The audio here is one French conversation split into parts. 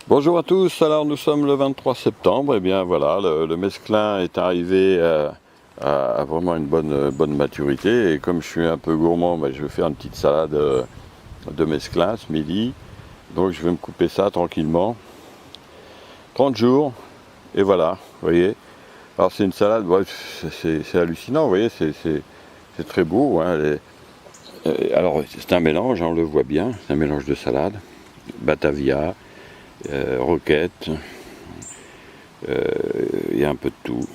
Bonjour à tous, alors nous sommes le 23 septembre, et bien voilà, le mesclin est arrivé à vraiment une bonne maturité, et comme je suis un peu gourmand, ben, je vais faire une petite salade de mesclin ce midi, donc je vais me couper ça tranquillement, 30 jours, et voilà, vous voyez, alors c'est une salade, ouais, c'est hallucinant, vous voyez, c'est très beau, hein, alors c'est un mélange, hein, on le voit bien, c'est un mélange de salade, batavia, roquette, il y a un peu de tout,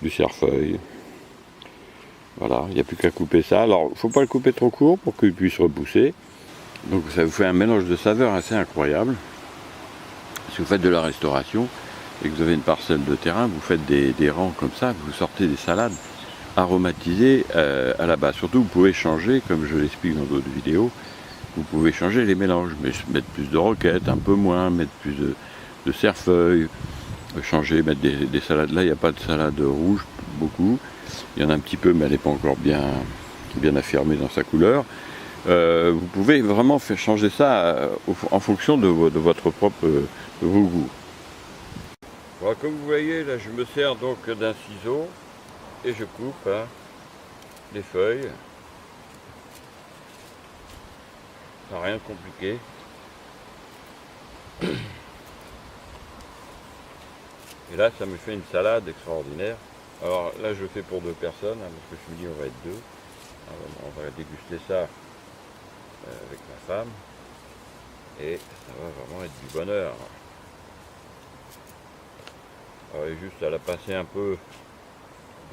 du cerfeuil, voilà, il n'y a plus qu'à couper ça. Alors, il ne faut pas le couper trop court pour qu'il puisse repousser. Donc ça vous fait un mélange de saveurs assez incroyable. Si vous faites de la restauration et que vous avez une parcelle de terrain, vous faites des rangs comme ça, vous sortez des salades aromatisées à la base. Surtout, vous pouvez changer, comme je l'explique dans d'autres vidéos, vous pouvez changer les mélanges, mais mettre plus de roquettes, un peu moins, mettre plus de cerfeuil, changer, mettre des salades. Là, il n'y a pas de salade rouge, beaucoup. Il y en a un petit peu, mais elle n'est pas encore bien affirmée dans sa couleur. Vous pouvez vraiment faire changer ça en fonction de votre propre de vos goûts. Voilà, comme vous voyez, là, je me sers donc d'un ciseau et je coupe les feuilles. Rien de compliqué. Et là, ça me fait une salade extraordinaire. Alors là, je le fais pour 2 personnes, hein, parce que je me dis on va être 2. Alors, on va déguster ça avec ma femme. Et ça va vraiment être du bonheur. Alors, il y a juste à la passer un peu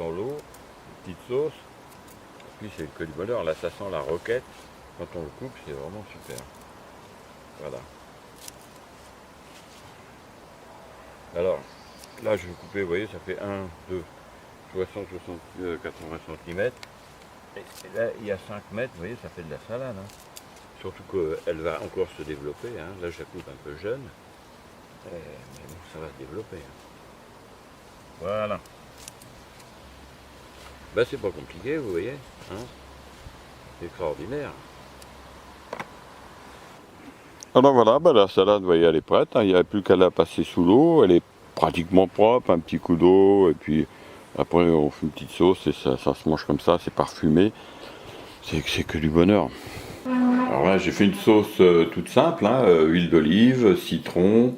dans l'eau, une petite sauce. Et puis c'est que du bonheur. Là, ça sent la roquette. Quand on le coupe, c'est vraiment super. Voilà. Alors, là, je vais couper, vous voyez, ça fait 1, 2, 60, 80 cm. Et là, il y a 5 mètres, vous voyez, ça fait de la salade. Hein. Surtout qu'elle va encore se développer. Hein. Là, je la coupe un peu jeune. Mais bon, ça va se développer. Hein. Voilà. Ben, c'est pas compliqué, vous voyez. Hein. C'est extraordinaire. Alors voilà, ben, la salade, vous voyez, elle est prête. Hein. Il n'y a plus qu'à la passer sous l'eau. Elle est pratiquement propre, un petit coup d'eau. Et puis après, on fait une petite sauce et ça se mange comme ça. C'est parfumé. C'est que du bonheur. Alors là, j'ai fait une sauce toute simple, hein, huile d'olive, citron,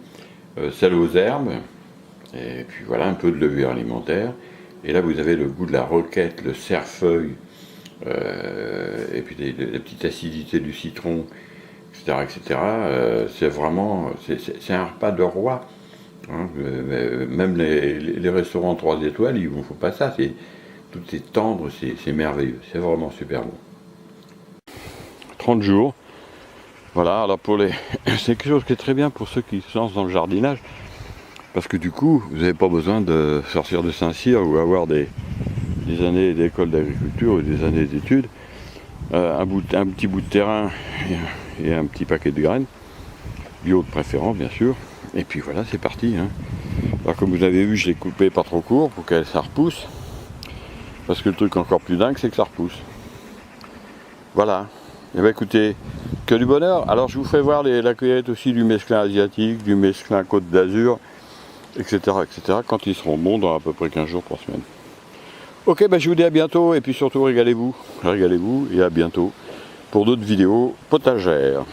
sel aux herbes, et puis voilà, un peu de levure alimentaire. Et là, vous avez le goût de la roquette, le cerfeuil, et puis la petite acidité du citron, etc. etc. C'est vraiment, c'est un repas de roi. Hein, même les restaurants 3 étoiles, ils ne vous font pas ça. Tout est tendre, c'est merveilleux. C'est vraiment super bon. 30 jours. Voilà, alors c'est quelque chose qui est très bien pour ceux qui se lancent dans le jardinage, parce que du coup, vous n'avez pas besoin de sortir de Saint-Cyr ou avoir des années d'école d'agriculture ou des années d'études. Un petit bout de terrain et un petit paquet de graines, bio de préférence bien sûr, et puis voilà, c'est parti. Hein. Alors comme vous avez vu, je l'ai coupé pas trop court pour que ça repousse, parce que le truc encore plus dingue, c'est que ça repousse. Voilà. Et bien écoutez, que du bonheur. Alors je vous ferai voir la cueillette aussi du mesclin asiatique, du mesclin Côte d'Azur, etc., etc., quand ils seront bons dans à peu près 15 jours, 3 semaines. Ok, ben je vous dis à bientôt, et puis surtout régalez-vous et à bientôt pour d'autres vidéos potagères.